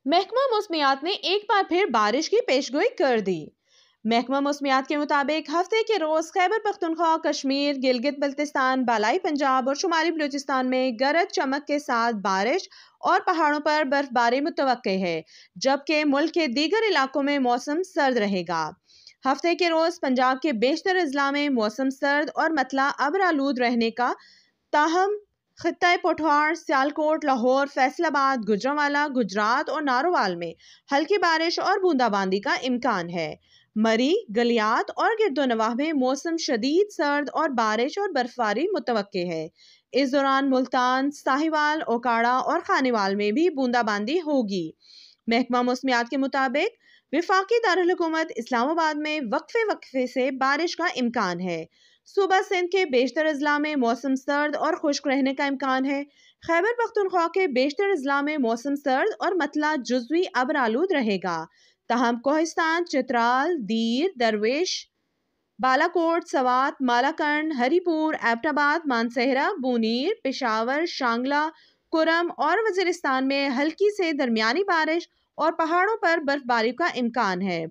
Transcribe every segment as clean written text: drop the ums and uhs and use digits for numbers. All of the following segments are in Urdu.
محکمہ موسمیات نے ایک بار پھر بارش کی پیشگوئی کر دی۔ محکمہ موسمیات کے مطابق ہفتے کے روز خیبر پختونخوا، کشمیر، گلگت بلتستان، بالائی پنجاب اور شمالی بلوچستان میں گرج چمک کے ساتھ بارش اور پہاڑوں پر برف باری متوقع ہے، جبکہ ملک کے دیگر علاقوں میں موسم سرد رہے گا۔ ہفتے کے روز پنجاب کے بیشتر اضلاع میں موسم سرد اور مطلع ابر آلود رہنے کا، تاہم خطۂ پوٹھوار، سیالکوٹ، لاہور، فیصل آباد، گوجرانوالہ، گجرات اور ناروال میں ہلکی بارش اور بوندا باندی کا امکان ہے۔ مری، گلیات اور گرد و نواح میں موسم شدید سرد اور بارش اور برفباری متوقع ہے۔ اس دوران ملتان، ساہیوال، اوکاڑہ اور خانیوال میں بھی بوندا باندی ہوگی۔ محکمہ موسمیات کے مطابق وفاقی دارالحکومت اسلام آباد میں وقفے سے بارش کا امکان ہے۔ صوبہ سندھ کے بیشتر اضلاع میں موسم سرد اور خشک رہنے کا امکان ہے۔ خیبر پختونخوا کے بیشتر اضلاع میں موسم سرد اور مطلع جزوی ابر آلود رہے گا، تاہم کوہستان، چترال، دیر، درویش، بالاکوٹ، سوات، مالاکنڈ، ہری پور، ایبٹ آباد، مانسہرہ، بونیر، پشاور، شانگلہ، کرم اور وزیرستان میں ہلکی سے درمیانی بارش اور پہاڑوں پر برف باری کا امکان ہے۔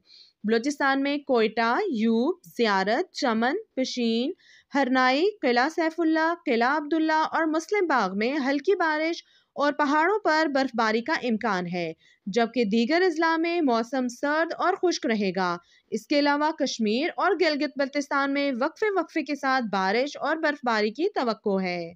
بلوچستان میں کوئٹہ، یوب، زیارت، چمن، پشین، ہرنائی، قلعہ سیف اللہ، قلعہ عبداللہ اور مسلم باغ میں ہلکی بارش اور پہاڑوں پر برف باری کا امکان ہے، جبکہ دیگر اضلاع میں موسم سرد اور خشک رہے گا۔ اس کے علاوہ کشمیر اور گلگت بلتستان میں وقفے کے ساتھ بارش اور برف باری کی توقع ہے۔